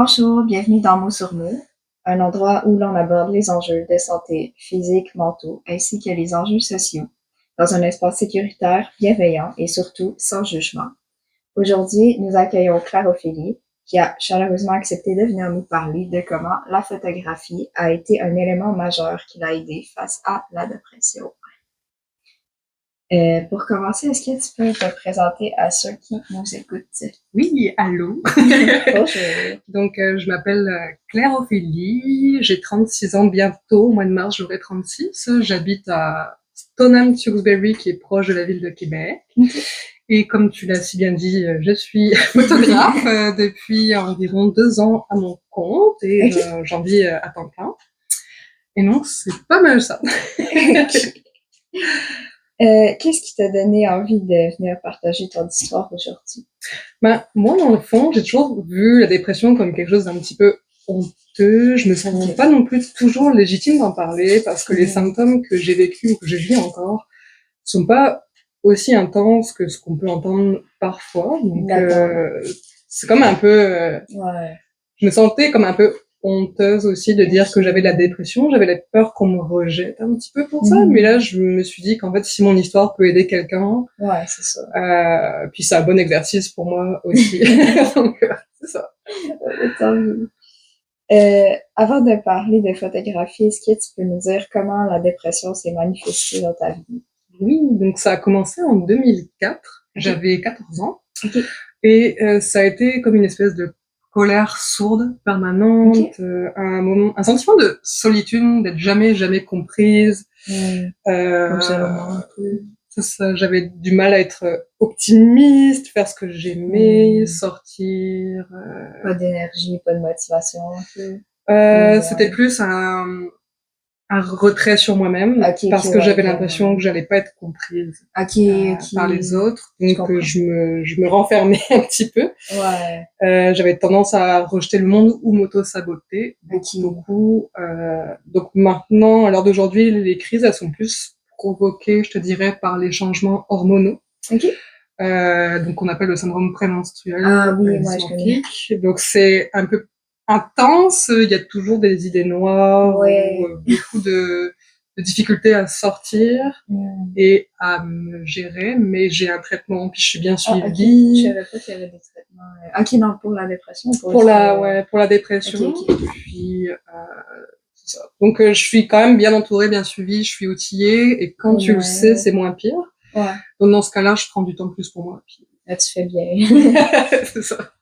Bonjour, bienvenue dans Mots sur Mots, un endroit où l'on aborde les enjeux de santé physique, mentaux, ainsi que les enjeux sociaux, dans un espace sécuritaire, bienveillant et surtout sans jugement. Aujourd'hui, nous accueillons Claire Ophélie, qui a chaleureusement accepté de venir nous parler de comment la photographie a été un élément majeur qui l'a aidé face à la dépression. Pour commencer, est-ce que tu peux te présenter à ceux qui nous écoutent? Oui, allô. Bonjour. Donc, je m'appelle Claire Ophélie, j'ai 36 ans bientôt, au mois de mars j'aurai 36. J'habite à Stoneham-Tewkesbury, qui est proche de la ville de Québec. Okay. Et comme tu l'as si bien dit, je suis photographe depuis environ 2 ans à mon compte et Okay. j'en vis à temps plein. Et non, c'est pas mal ça. Okay. Qu'est-ce qui t'a donné envie de venir partager ton histoire aujourd'hui? Ben, moi, dans le fond, j'ai toujours vu la dépression comme quelque chose d'un petit peu honteux. Je me sens pas non plus toujours légitime d'en parler parce que les symptômes que j'ai vécus ou que je vis encore sont pas aussi intenses que ce qu'on peut entendre parfois. Donc, c'est comme un peu... Ouais. Je me sentais comme un peu honteuse aussi de dire que j'avais de la dépression. J'avais la peur qu'on me rejette un petit peu pour ça. Mais là, je me suis dit qu'en fait, si mon histoire peut aider quelqu'un, Ouais, c'est ça. puis c'est un bon exercice pour moi aussi. Donc, c'est ça. Tant mieux. Avant de parler de photographie, est-ce que tu peux nous dire comment la dépression s'est manifestée dans ta vie? Oui, donc ça a commencé en 2004. Okay. J'avais 14 ans. Okay. Et ça a été comme une espèce de colère sourde, permanente, okay. Un sentiment de solitude, d'être jamais comprise. Un peu. C'est ça, j'avais du mal à être optimiste, faire ce que j'aimais, sortir. Pas d'énergie, pas de motivation. C'était plus un retrait sur moi-même, parce que j'avais l'impression que j'allais pas être comprise par les autres, donc je me renfermais un petit peu. Ouais. J'avais tendance à rejeter le monde ou m'auto-saboter beaucoup. Donc maintenant, à l'heure d'aujourd'hui, les crises, elles sont plus provoquées, je te dirais, par les changements hormonaux. Okay. Donc on appelle le syndrome prémenstruel. Ah oui, moi je connais. Donc c'est un peu intense, il y a toujours des idées noires, ouais. ou beaucoup de difficultés à sortir et à me gérer, mais j'ai un traitement, puis je suis bien suivie. Okay. Je savais pas qu'il y avait des traitements. Ok, non, pour la dépression. Pour la dépression. Okay. Puis, c'est ça. Donc je suis quand même bien entourée, bien suivie, je suis outillée, et quand tu le sais, c'est moins pire. Ouais. Donc dans ce cas-là, je prends du temps plus pour moi. Puis... Là, tu fais bien. C'est ça.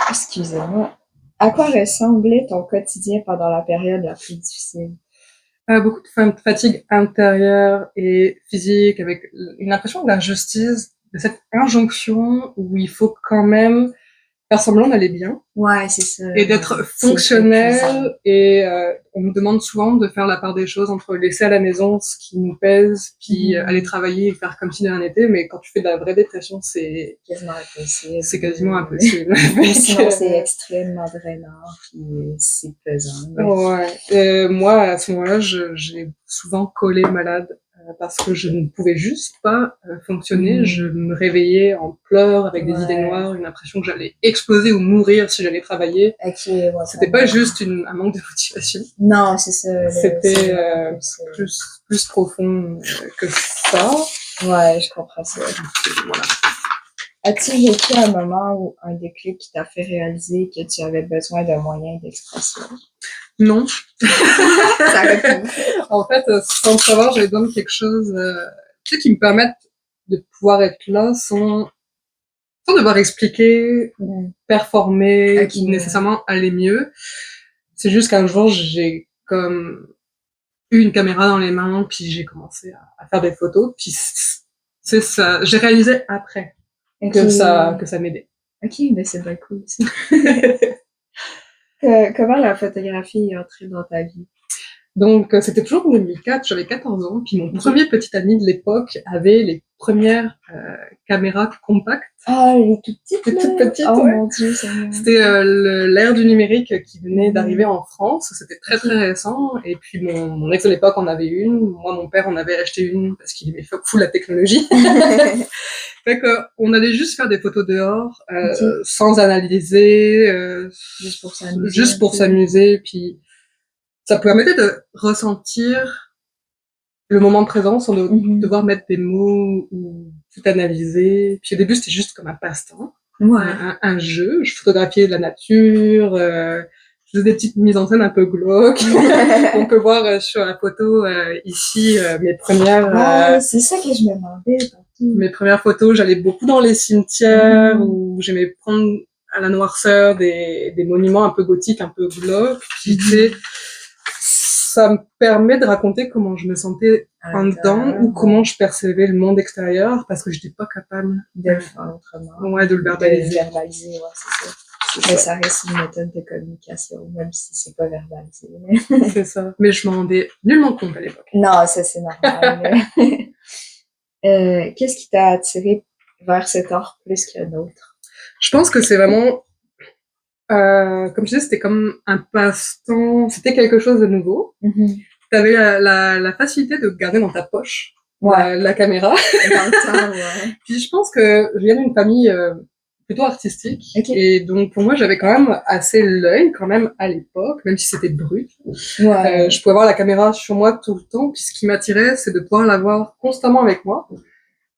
Excusez-moi. À quoi ressemblait ton quotidien pendant la période la plus difficile? Beaucoup de fatigue intérieure et physique, avec une impression d'injustice, de cette injonction où il faut quand même faire semblant d'aller bien. Ouais, c'est ça. Et d'être fonctionnel, et on nous demande souvent de faire la part des choses entre laisser à la maison ce qui nous pèse, puis aller travailler et faire comme si de rien n'était, mais quand tu fais de la vraie dépression, c'est quasiment impossible. C'est quasiment impossible. Sinon, c'est extrêmement drainant, puis c'est pesant. Ouais. Moi, à ce moment-là, j'ai souvent collé malade parce que je ne pouvais juste pas fonctionner. Je me réveillais en pleurs, avec des idées noires, une impression que j'allais exploser ou mourir si j'allais travailler. Okay, c'était pas juste un manque de motivation. Non, c'est ça. C'était plus profond que ça. Ouais, je comprends ça. Voilà. As-tu vécu un moment ou un déclic qui t'a fait réaliser que tu avais besoin d'un moyen d'expression? Non. Ça répond. En fait, sans le savoir, j'avais besoin de quelque chose qui me permette de pouvoir être là sans devoir expliquer, performer, nécessairement aller mieux. C'est juste qu'un jour, j'ai comme eu une caméra dans les mains, puis j'ai commencé à faire des photos, puis c'est ça. J'ai réalisé après que ça m'aidait. Ok, ben c'est bien cool ça. Comment la photographie est entrée dans ta vie? Donc, c'était toujours en 2004, j'avais 14 ans, puis mon premier petit ami de l'époque avait les premières caméras compactes. Ah, les toutes petites, Les là. toutes petites, Oh ouais. mon Dieu, ça me... C'était l'ère du numérique qui venait d'arriver en France. C'était très très récent. Et puis mon ex de l'époque en avait une. Moi, mon père en avait acheté une parce qu'il aimait fou la technologie. Fait que on allait juste faire des photos dehors, sans analyser, juste pour s'amuser. Puis ça permettait de ressentir le moment présent sans devoir mettre des mots ou tout analyser. Puis au début, c'était juste comme un passe-temps. Ouais. Un jeu. Je photographiais la nature, je faisais des petites mises en scène un peu glauques. On peut voir sur la photo ici mes premières... Ouais, c'est ça que je me demandais. Mes premières photos, j'allais beaucoup dans les cimetières où j'aimais prendre à la noirceur des monuments un peu gothiques, un peu glauques. Puis tu sais, ça me permet de raconter comment je me sentais en dedans ou comment je percevais le monde extérieur parce que j'étais pas capable de le faire autrement. Ouais, de le verbaliser. De le verbaliser, ouais, c'est ça. Mais ça reste une méthode de communication, même si c'est pas verbalisé. C'est ça. Mais je m'en rendais nullement compte à l'époque. Non, ça c'est normal. Qu'est-ce qui t'a attiré vers cet art plus qu'un autre? Je pense que c'est vraiment, comme je disais, c'était comme un passe-temps, c'était quelque chose de nouveau. T'avais la facilité de garder dans ta poche la caméra. Dans le temps, ouais. Puis je pense que je viens d'une famille plutôt artistique. Et donc pour moi, j'avais quand même assez l'œil quand même à l'époque, même si c'était brut. Je pouvais avoir la caméra sur moi tout le temps. Puis ce qui m'attirait, c'est de pouvoir l'avoir constamment avec moi.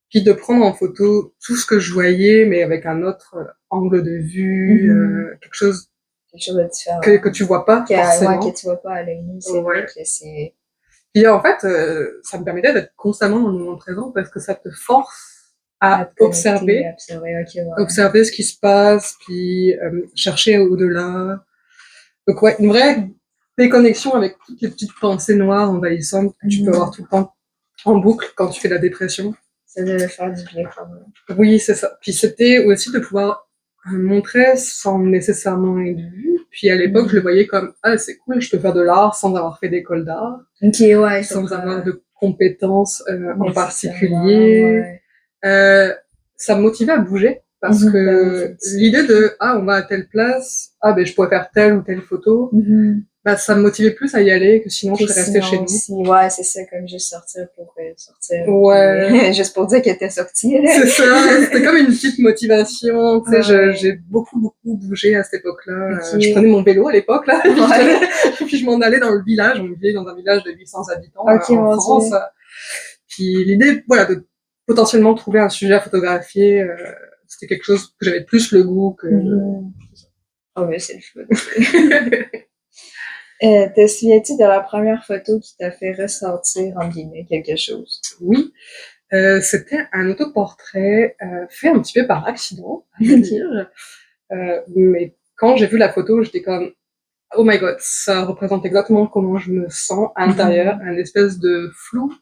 Puis de prendre en photo tout ce que je voyais, mais avec un autre angle de vue, quelque chose de différent. Que tu vois pas forcément. Que tu vois pas à l'œil nu, c'est vrai que c'est... Puis en fait, ça me permettait d'être constamment dans le moment présent parce que ça te force à observer, observer ce qui se passe, puis chercher au-delà. Donc ouais, une vraie déconnexion avec toutes les petites pensées noires envahissantes que tu peux avoir tout le temps en boucle quand tu fais la dépression. Ça devait faire du bien quand même. Oui, c'est ça. Puis c'était aussi de pouvoir montrer sans nécessairement être vu. Puis à l'époque, je le voyais comme « Ah, c'est cool, je peux faire de l'art sans avoir fait d'école d'art. » Sans avoir de compétences en particulier. Ça me motivait à bouger parce que l'idée de « Ah, on va à telle place. Ah, ben je pourrais faire telle ou telle photo. » Bah, ça me motivait plus à y aller que sinon je serais restée chez nous. Ouais, c'est ça, comme juste sortir pour sortir. Ouais. Juste pour dire qu'elle était sortie. C'est ça, c'était comme une petite motivation. Tu sais, j'ai beaucoup bougé à cette époque-là. Je prenais mon vélo à l'époque, là. Et puis je m'en allais dans le village. On vivait dans un village de 800 habitants en France. Puis l'idée, voilà, de potentiellement trouver un sujet à photographier, c'était quelque chose que j'avais plus le goût que... Oh, mais c'est le fun. Te souviens-tu de la première photo qui t'a fait ressentir, en guillemets, quelque chose? Oui. C'était un autoportrait fait un petit peu par accident, à dire. Mais quand j'ai vu la photo, j'étais comme « Oh my god, ça représente exactement comment je me sens à l'intérieur, un espèce de flou. »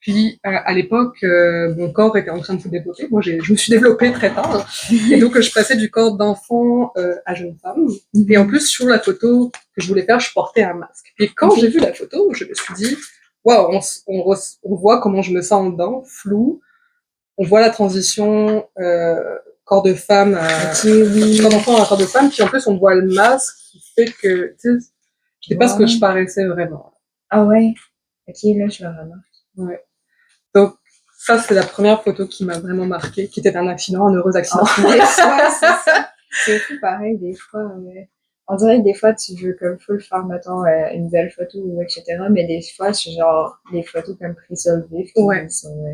Puis à l'époque, mon corps était en train de se développer. Moi, je me suis développée très tard. Et donc, je passais du corps d'enfant à jeune femme. Et en plus, sur la photo que je voulais faire, je portais un masque. Et quand j'ai vu la photo, je me suis dit « Waouh, on voit comment je me sens dedans, flou. On voit la transition corps de femme, corps d'enfant à corps de femme. Puis en plus, on voit le masque qui fait que, tu sais, j'étais pas ce que je paraissais vraiment. » Ah ouais? Ok, là, je le remarque. Ouais. Donc, ça, c'est la première photo qui m'a vraiment marquée, qui était un accident, un heureux accident. Ouais, c'est ça. C'est fou pareil, des fois. On dirait que des fois, tu veux comme full faire, mettons, une belle photo, etc. Mais des fois, c'est genre des photos comme prises sur le vif qui sont...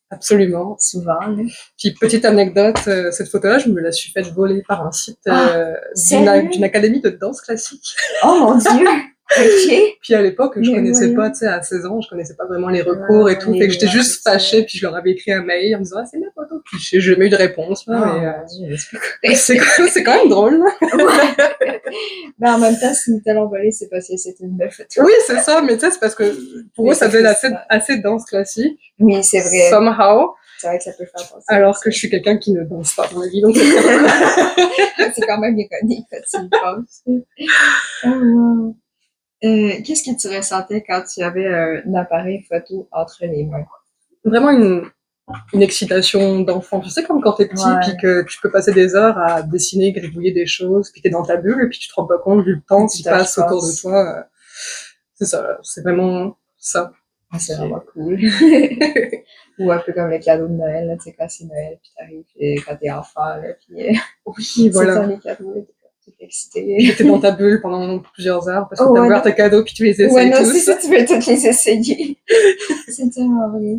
Absolument. Souvent, là. Puis, petite anecdote, cette photo-là, je me la suis faite voler par un site d'une académie de danse classique. Oh mon Dieu! Ok. Puis à l'époque, je connaissais pas, tu sais, à 16 ans, je connaissais pas vraiment les recours et tout. Fait que j'étais juste fâchée, puis je leur avais écrit un mail en me disant, ah, c'est ma photo. Puis j'ai jamais eu de réponse, là, mais c'est quand même drôle, là. Ouais. Mais en même temps, si nous te l'ont volé, c'est parce que c'était une belle photo. Oui, c'est ça, mais tu sais, c'est parce que pour eux, ça faisait assez danse classique. Oui, c'est vrai. Somehow. C'est vrai que ça peut faire penser. Alors que je suis quelqu'un qui ne danse pas dans la vie, donc c'est quand même ironique quand tu y penses. Oh, wow. Qu'est-ce que tu ressentais quand tu avais un appareil photo entre les mains? Vraiment une excitation d'enfant. Tu sais, comme quand t'es petit, puis Ouais, que tu peux passer des heures à dessiner, gribouiller des choses, puis t'es dans ta bulle, et puis tu te rends pas compte du temps tu qui touches passe pas. autour de toi. C'est ça, c'est vraiment ça. Ah, c'est qui vraiment est- cool. Ou un peu comme le cadeau de Noël, là, tu sais, quand c'est Noël, puis t'arrives, puis quand t'es enfant, là, puis Oui, c'est ça voilà. les cadeaux, là, t'es comme toute Puis excitée. que t'es dans ta bulle pendant plusieurs heures, parce que Oh, t'as ouais, ouvert tes non. cadeaux, puis tu les Ouais, essayes non, c'est tous. ça, tu veux toutes les essayer. C'est tellement vrai.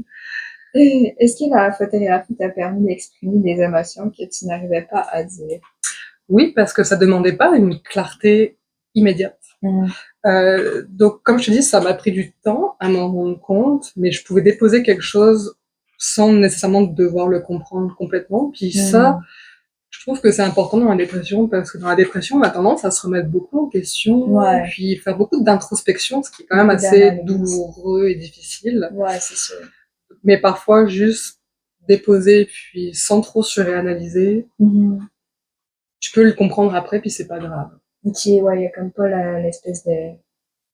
Est-ce que la photographie t'a permis d'exprimer des émotions que tu n'arrivais pas à dire? Oui, parce que ça demandait pas une clarté immédiate. Mm. Donc, comme je te dis, ça m'a pris du temps à m'en rendre compte, mais je pouvais déposer quelque chose sans nécessairement devoir le comprendre complètement. Puis ça, Mm. je trouve que c'est important dans la dépression, parce que dans la dépression, on a tendance à se remettre beaucoup en question, Ouais, puis faire beaucoup d'introspection, ce qui est quand même beaucoup assez d'analyse. douloureux et difficile. Ouais, c'est sûr. Mais parfois, juste déposer, puis sans trop surréanalyser, Mhm. tu peux le comprendre après, puis c'est pas grave. Ok, ouais, il y a comme pas l'espèce de...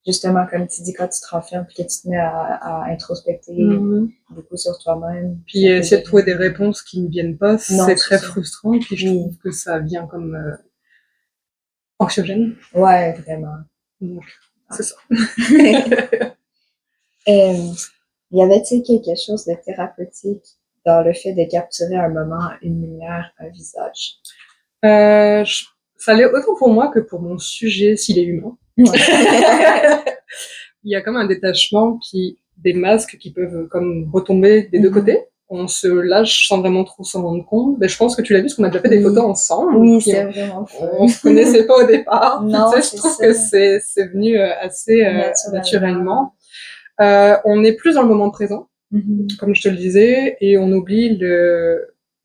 Justement, comme tu dis, quand tu te renfermes puis que tu te mets à introspecter Mhm. beaucoup sur toi-même, Puis ça peut essayer de trouver des devenir... réponses qui ne viennent pas, Non, c'est c'est très ça. frustrant. Puis je trouve Oui. que ça vient comme anxiogène. Ouais, vraiment. Donc, c'est ça. Il y avait-il quelque chose de thérapeutique dans le fait de capturer un moment, une lumière, un visage? Ça l'est autant pour moi que pour mon sujet, s'il est humain. Il y a comme un détachement, puis des masques qui peuvent comme retomber des deux Mhm. côtés. On se lâche sans vraiment trop s'en rendre compte. Mais je pense que tu l'as vu, parce qu'on a déjà fait des photos Oui, ensemble. oui, Puis c'est vraiment on fun. se connaissait pas au départ. Puis tu Non, sais, je c'est trouve ça, que c'est venu assez naturellement. naturellement. On est plus dans le moment présent, Mhm. comme je te le disais, et on oublie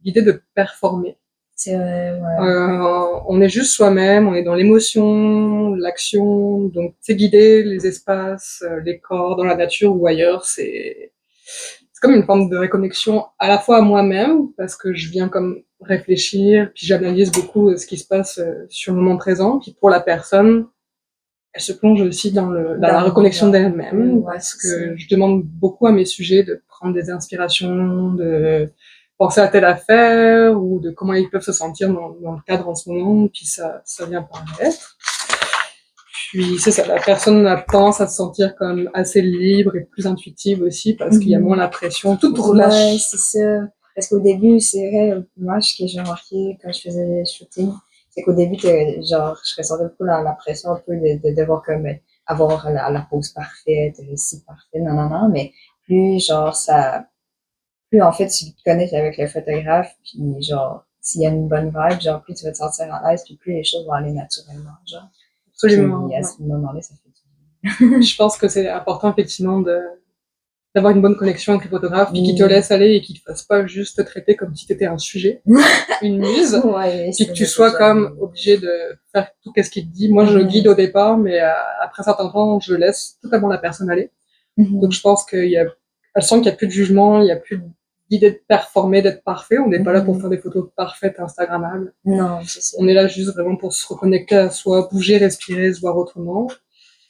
l'idée de performer. C'est vrai, ouais. On est juste soi-même, on est dans l'émotion, l'action, donc c'est guider les espaces, les corps dans la nature ou ailleurs, c'est comme une forme de réconnexion à la fois à moi-même, parce que je viens comme réfléchir, puis j'analyse beaucoup ce qui se passe sur le moment présent, puis pour la personne, elle se plonge aussi dans la Dans le reconnexion moment. Oui, d'elle-même, ouais, parce c'est ça. que je demande beaucoup à mes sujets de prendre des inspirations, de penser à telle affaire, ou de comment ils peuvent se sentir dans le cadre en ce moment, puis ça vient paraître. Puis c'est ça, la personne a tendance à se sentir comme assez libre et plus intuitive aussi, parce qu'il y a moins Mhm. la pression, tout Ouais, relâche. c'est ça. Parce qu'au début, c'est vrai, moi, ce que j'ai remarqué quand je faisais le shooting, c'est qu'au début, genre, je ressentais beaucoup la pression un peu de devoir comme avoir la pose parfaite, le si parfait, non, non, non, mais plus, genre, plus en fait, tu te connectes avec le photographe, puis genre, s'il y a une bonne vibe, genre, plus tu vas te sentir à l'aise, puis plus les choses vont aller naturellement, genre. Absolument. Puis à Ouais. ce moment-là, ça fait du bien. Je pense que c'est important effectivement d'avoir une bonne connexion avec le photographe, puis qui te Oui. laisse aller et qui te fasse pas juste te traiter comme si tu étais un sujet, une muse, Ouais, puis que ça tu m'est sois déjà comme arrivé. obligé de faire tout ce qu'il te dit. Moi, je guide Mhm. au départ, mais après un certain temps, je laisse totalement la personne aller. Donc, Mhm. je pense elle sent qu'il y a plus de jugement, il y a plus d'idée de performer, d'être parfait. On n'est pas là pour Mhm. faire des photos parfaites, instagrammables. Non, c'est ça. On est là juste vraiment pour se reconnecter à soi, bouger, respirer, se voir autrement.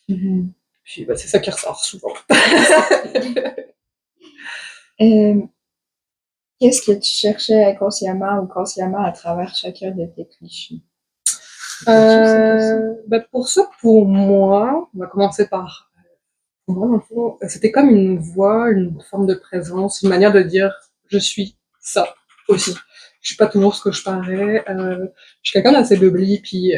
Mhm. Puis, bah, c'est ça qui ressort souvent. Euh, Qu'est-ce que tu cherchais inconsciemment ou consciemment à travers chacun de tes clichés? C'est touché, cette question. Bah, pour moi, on va commencer par pour moi, dans le fond, c'était comme une voix, une forme de présence, une manière de dire je suis ça aussi. Je suis pas toujours ce que je parais. Je suis quelqu'un d'assez bubbly puis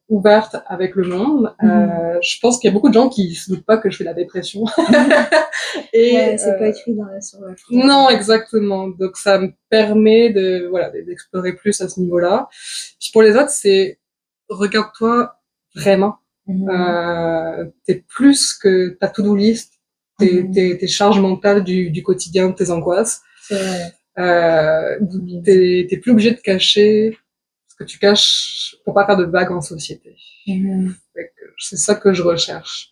ouverte avec le monde. Mhm. Je pense qu'il y a beaucoup de gens qui se doutent pas que je fais la dépression. Ouais, Et c'est pas écrit sur le front. non, exactement. Donc ça me permet de voilà d'explorer plus à ce niveau-là. Puis pour les autres, c'est regarde-toi vraiment. Mhm. T'es plus que ta to-do list, Mhm. tes charges mentales du quotidien, tes angoisses. C'est vrai. Euh, Bien dit. t'es plus obligé de cacher ce que tu caches pour pas faire de vagues en société. Mhm. C'est ça que je recherche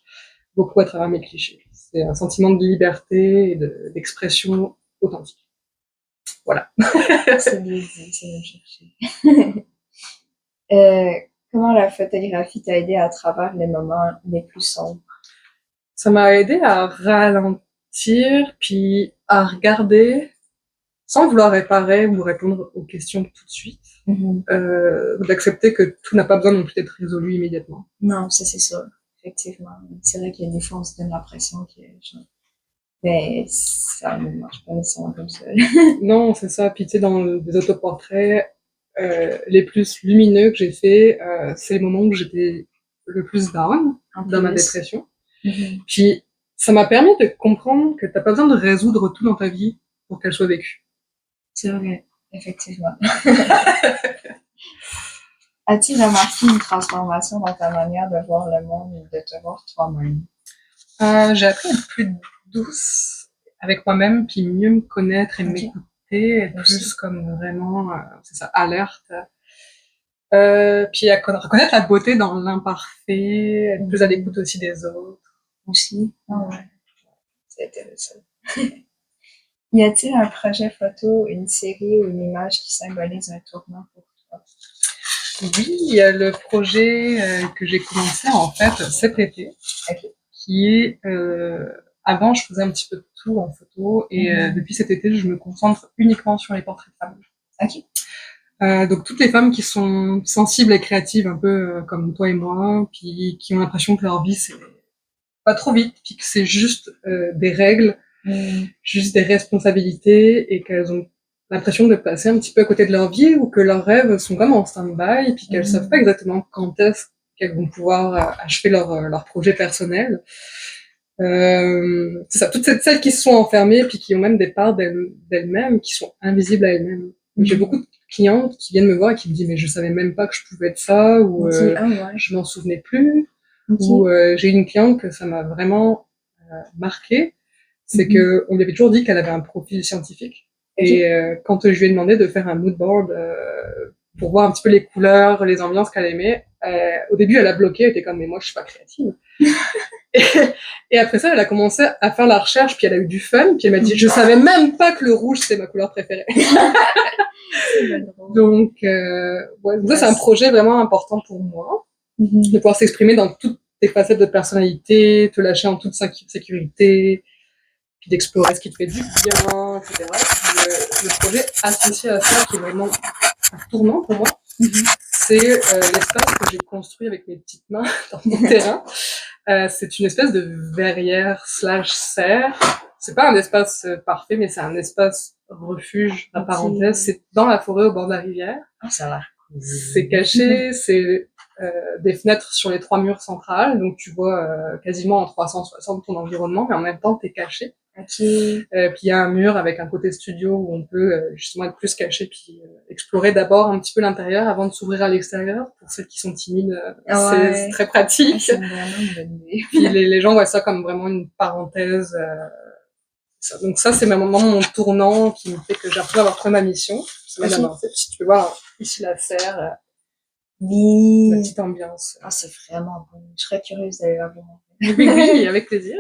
beaucoup à travers mes clichés. C'est un sentiment de liberté et d'expression authentique. Voilà. C'est bien dit, c'est bien cherché. Euh, Comment la photographie t'a aidé à travers les moments les plus sombres? Ça m'a aidé à ralentir, puis à regarder, sans vouloir réparer ou répondre aux questions tout de suite, d'accepter que tout n'a pas besoin non plus d'être résolu immédiatement. Non, ça c'est sûr, effectivement. C'est vrai qu'il y a des fois on se donne l'impression que mais ça ne marche pas nécessairement comme ça. Non, c'est ça. Puis tu sais, dans des autoportraits les plus lumineux que j'ai fait, c'est les moments où j'étais le plus down dans ma dépression. Puis ça m'a permis de comprendre que t'as pas besoin de résoudre tout dans ta vie pour qu'elle soit vécue. C'est vrai, effectivement. As-tu remarqué une transformation dans ta manière de voir le monde et de te voir toi-même? J'ai appris à être plus douce avec moi-même, puis mieux me connaître et m'écouter, être plus comme vraiment, c'est ça, alerte. Puis à reconnaître la beauté dans l'imparfait, être plus à l'écoute aussi des autres. Aussi? Ah ouais. C'est intéressant. Y a-t-il un projet photo, une série ou une image qui symbolise un tournant pour toi? Oui, il y a le projet que j'ai commencé en fait cet été, qui est avant je faisais un petit peu de tout en photo et depuis cet été je me concentre uniquement sur les portraits de femmes. Donc toutes les femmes qui sont sensibles et créatives un peu comme toi et moi, puis qui ont l'impression que leur vie c'est pas trop vite, puis que c'est juste des règles, juste des responsabilités et qu'elles ont l'impression de passer un petit peu à côté de leur vie ou que leurs rêves sont comme en stand-by et puis qu'elles savent pas exactement quand est-ce qu'elles vont pouvoir achever leur projet personnel. C'est ça, toutes celles qui se sont enfermées puis qui ont même des parts d'elles-mêmes qui sont invisibles à elles-mêmes. J'ai beaucoup de clientes qui viennent me voir et qui me disent mais je savais même pas que je pouvais être ça ou je m'en souvenais plus. Ou j'ai une cliente que ça m'a vraiment marqué, c'est que on lui avait toujours dit qu'elle avait un profil scientifique. Et quand je lui ai demandé de faire un mood board pour voir un petit peu les couleurs, les ambiances qu'elle aimait, au début elle a bloqué, elle était comme mais moi je suis pas créative. Et après ça, elle a commencé à faire la recherche, puis elle a eu du fun, puis elle m'a dit je savais même pas que le rouge c'était ma couleur préférée. Donc ouais, ça c'est un projet vraiment important pour moi, de pouvoir s'exprimer dans toutes tes facettes de personnalité, te lâcher en toute sécurité, puis d'explorer ce qui te fait du bien, etc. Puis, le projet associé à ça, qui est vraiment un tournant pour moi, c'est l'espace que j'ai construit avec mes petites mains dans mon terrain. C'est une espèce de verrière / serre. C'est pas un espace parfait, mais c'est un espace refuge, à parenthèse. C'est dans la forêt au bord de la rivière. Ah, ça a l'air cool. C'est caché, c'est des fenêtres sur les 3 murs centrales, donc tu vois quasiment en 360 ton environnement, mais en même temps t'es caché. Puis il y a un mur avec un côté studio où on peut justement être plus caché, puis explorer d'abord un petit peu l'intérieur avant de s'ouvrir à l'extérieur. Pour celles qui sont timides, c'est très pratique. C'est vraiment une bonne idée. Puis les gens voient ça comme vraiment une parenthèse. Donc ça, c'est vraiment mon tournant qui me fait que j'ai l'impression d'avoir trouvé ma mission. Ça m'a avancé. Si tu peux voir ici la serre, la petite ambiance. Ah, c'est vraiment bon. Je serais curieuse d'aller la voir. Oui, avec plaisir.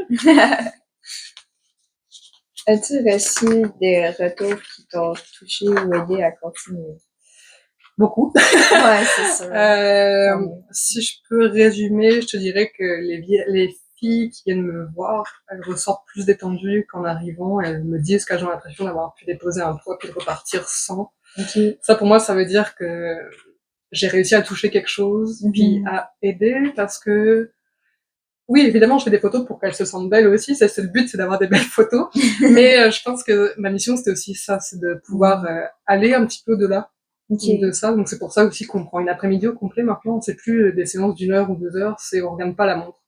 As-tu reçu des retours qui t'ont touché ou aidé à continuer? Beaucoup. Ouais, c'est sûr. Si je peux résumer, je te dirais que les filles qui viennent me voir, elles ressortent plus détendues qu'en arrivant. Elles me disent qu'elles ont l'impression d'avoir pu déposer un poids puis de repartir sans. Ça, pour moi, ça veut dire que j'ai réussi à toucher quelque chose, puis à aider, parce que oui, évidemment, je fais des photos pour qu'elles se sentent belles aussi. C'est le but, c'est d'avoir des belles photos. Mais je pense que ma mission, c'était aussi ça, c'est de pouvoir aller un petit peu au-delà de ça. Donc c'est pour ça aussi qu'on prend une après-midi au complet maintenant. C'est plus des séances d'1 heure ou 2 heures, c'est on regarde pas la montre.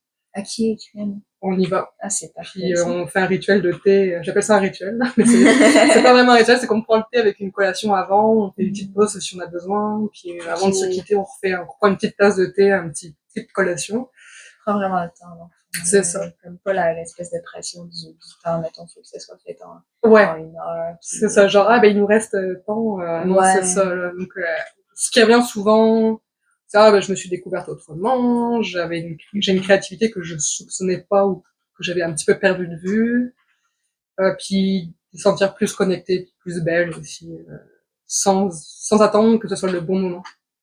On y va. Ah, c'est parfait. Puis on fait un rituel de thé. J'appelle ça un rituel, mais c'est pas vraiment un rituel, c'est qu'on prend le thé avec une collation avant, on fait une petite pause si on a besoin, puis avant de se quitter, on prend une petite tasse de thé, petite collation. Prends vraiment le temps. Donc. C'est ça. Comme pas l'espèce de pression du temps, mettons, faut que ça soit fait en 1 heure. C'est ça, genre, il nous reste temps. Non, c'est ça. Là. Donc, ce qui revient souvent, c'est je me suis découverte autrement, j'ai une créativité que je soupçonnais pas ou que j'avais un petit peu perdu de vue. Puis de sentir plus connectée, plus belle aussi, sans attendre que ce soit le bon moment.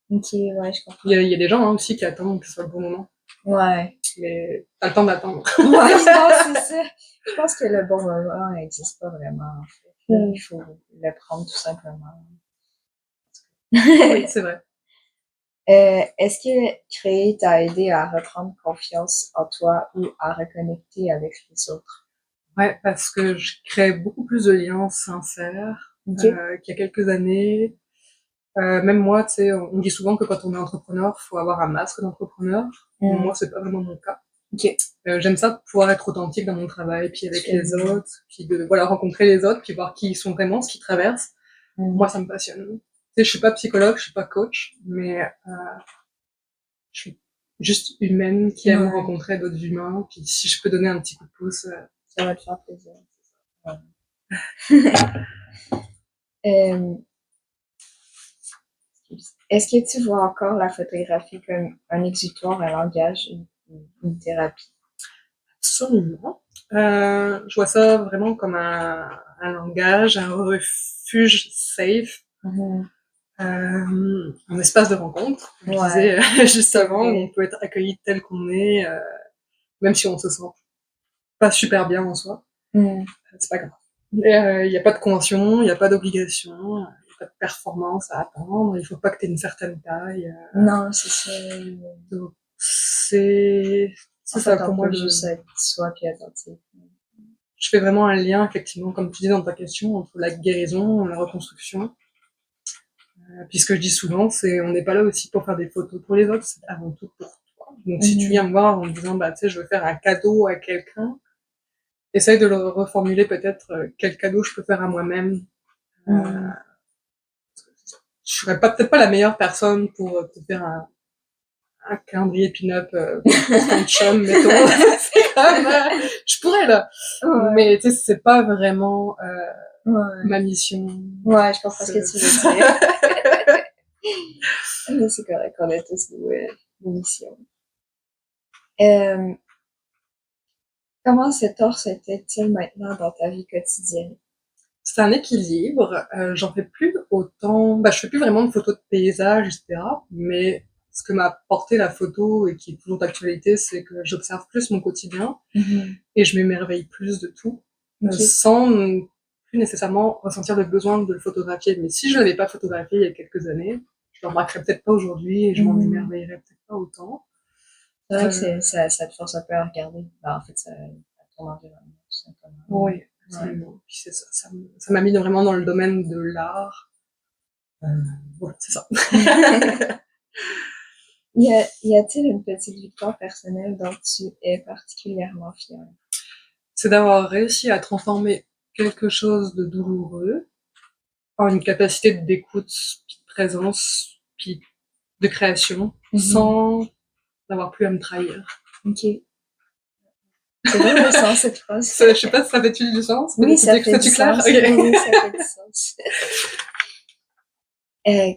Ouais, je comprends. Il y a des gens aussi qui attendent que ce soit le bon moment. Ouais, mais t'as le temps d'attendre. Ouais, non, c'est ça. Je pense que le bon moment n'existe pas vraiment, en fait. Il faut le prendre tout simplement. Oui, c'est vrai. Est-ce que créer t'a aidé à reprendre confiance en toi ou à reconnecter avec les autres? Ouais, parce que je crée beaucoup plus de liens sincères Ok. qu'il y a quelques années. Même moi, tu sais, on dit souvent que quand on est entrepreneur, faut avoir un masque d'entrepreneur. Moi, c'est pas vraiment mon cas. Ok. J'aime ça pouvoir être authentique dans mon travail, puis avec les autres, puis de voilà rencontrer les autres, puis voir qui ils sont vraiment, ce qu'ils traversent. Moi, ça me passionne. Tu sais, je suis pas psychologue, je suis pas coach, mais je suis juste humaine qui aime rencontrer d'autres humains. Puis si je peux donner un petit coup de pouce, ça va te faire plaisir. Ouais. Est-ce que tu vois encore la photographie comme un exutoire, un langage, une thérapie? Absolument. Je vois ça vraiment comme un langage, un refuge safe, un espace de rencontre. Je disais juste avant, où on peut être accueilli tel qu'on est, même si on se sent pas super bien en soi. C'est pas grave. Il n'y a pas de convention, il n'y a pas d'obligation, il n'y a pas de performance à attendre, il faut pas que tu aies une certaine taille. Non, c'est ça. Donc, c'est ça pour moi. Juste être soi puis authentique. Je fais vraiment un lien, effectivement, comme tu dis dans ta question, entre la guérison et la reconstruction. Puis ce que je dis souvent, c'est on n'est pas là aussi pour faire des photos pour les autres, c'est avant tout pour toi. Donc si tu viens me voir en me disant, bah tu sais, je veux faire un cadeau à quelqu'un, essaye de le reformuler peut-être, quel cadeau je peux faire à moi-même. Je serais peut-être pas la meilleure personne pour te faire un calendrier pin-up pour ton chum, mettons. C'est comme, je pourrais là. Mais tu sais, c'est pas vraiment ma mission. Ouais, je comprends ce que tu veux dire. Mais c'est correct, on a tous nos missions. Comment cet torse était-il maintenant dans ta vie quotidienne? C'est un équilibre. J'en fais plus autant. Bah, je fais plus vraiment de photos de paysages, etc. Mais ce que m'a apporté la photo et qui est toujours d'actualité, c'est que j'observe plus mon quotidien et je m'émerveille plus de tout, sans plus nécessairement ressentir le besoin de le photographier. Mais si je l'avais pas photographié il y a quelques années, je le remarquerais peut-être pas aujourd'hui et je m'en émerveillerais peut-être pas autant. C'est vrai que ça te force un peu à regarder. Ben, en fait, ça ton environnement, tout simplement. Oui, absolument. Puis c'est ça, ça m'a mis vraiment dans le domaine de l'art. Voilà, c'est ça. Y a-t-il une petite victoire personnelle dont tu es particulièrement fière? C'est d'avoir réussi à transformer quelque chose de douloureux en une capacité d'écoute, puis de présence, puis de création, sans n'avoir plus à me trahir. Ok. C'est drôle le sens, cette phrase. Je sais pas si ça fait-tu du sens? Oui, ça fait du clair? sens. Oui, ça fait du sens.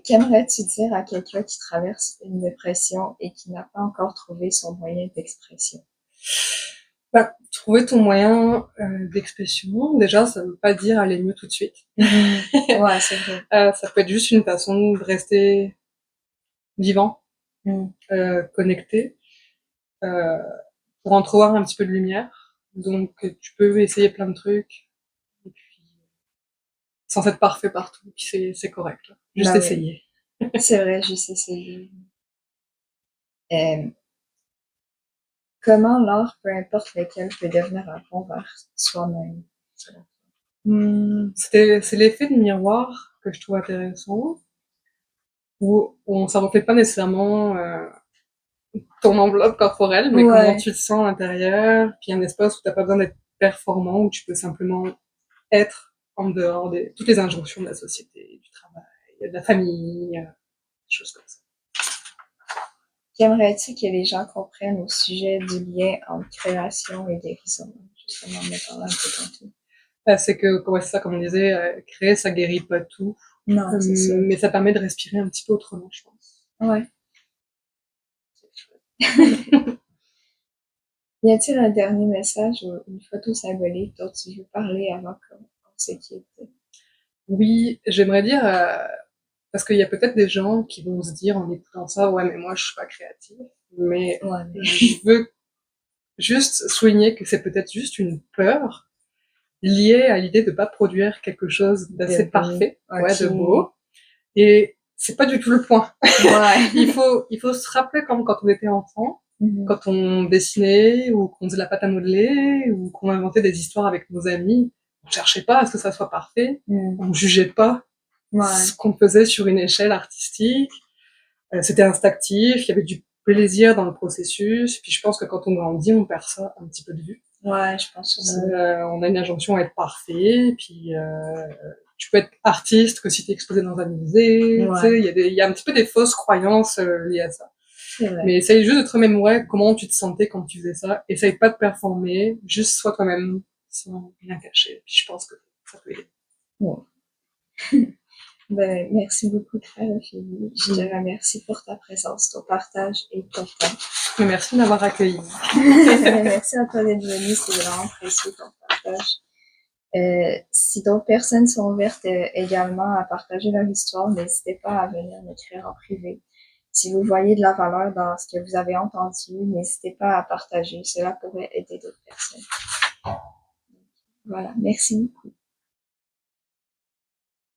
Qu'aimerais-tu dire à quelqu'un qui traverse une dépression et qui n'a pas encore trouvé son moyen d'expression? Bah, trouver ton moyen d'expression, déjà, ça veut pas dire aller mieux tout de suite. Ouais, c'est vrai. Ça peut être juste une façon de rester vivant, connecté, pour entrevoir un petit peu de lumière. Donc, tu peux essayer plein de trucs, et puis, sans être parfait partout, puis c'est correct. Là. Juste essayer. C'est vrai, juste essayer. Comment l'art, peu importe lequel, peut devenir un pont vers soi-même? C'est l'effet de miroir que je trouve intéressant, où ça reflète pas nécessairement ton enveloppe corporelle, mais comment tu te sens à l'intérieur, puis un espace où t'as pas besoin d'être performant, où tu peux simplement être en dehors de toutes les injonctions de la société, du travail, de la famille, des choses comme ça. Qu'aimerais-tu que les gens comprennent au sujet du lien entre création et guérison? Justement, on en parlait un peu tantôt. C'est que, c'est ça, comme on disait, créer, ça guérit pas tout. Non, c'est ça. Mais ça permet de respirer un petit peu autrement, je pense. Ouais. Y a-t-il un dernier message ou une photo symbolique dont tu veux parler avant qu'on se quitte? Oui, j'aimerais dire, parce qu'il y a peut-être des gens qui vont se dire en écoutant ça, ouais, mais moi je suis pas créative. Mais je veux juste souligner que c'est peut-être juste une peur liée à l'idée de pas produire quelque chose d'assez parfait, de beau. Et c'est pas du tout le point. Ouais. il faut se rappeler comme quand on était enfant, quand on dessinait ou qu'on faisait la pâte à modeler ou qu'on inventait des histoires avec nos amis. On cherchait pas à ce que ça soit parfait. On jugeait pas ce qu'on faisait sur une échelle artistique. C'était instinctif, il y avait du plaisir dans le processus. Puis je pense que quand on grandit, on perd ça un petit peu de vue. Ouais, je pense aussi. On a une injonction à être parfait, puis tu peux être artiste que si t'es exposé dans un musée. Tu sais, il y a un petit peu des fausses croyances liées à ça. Mais essaye juste de te remémorer comment tu te sentais quand tu faisais ça. Essaye pas de performer, juste sois toi-même, sans rien cacher. Puis je pense que ça peut aider. Ouais. Ben, merci beaucoup, Claire. Je te remercie pour ta présence, ton partage et ton temps. Merci de m'avoir accueilli. Merci à toi d'être venu, c'est vraiment précieux ton partage. Si d'autres personnes sont ouvertes également à partager leur histoire, n'hésitez pas à venir m'écrire en privé. Si vous voyez de la valeur dans ce que vous avez entendu, n'hésitez pas à partager. Cela pourrait aider d'autres personnes. Voilà, merci beaucoup.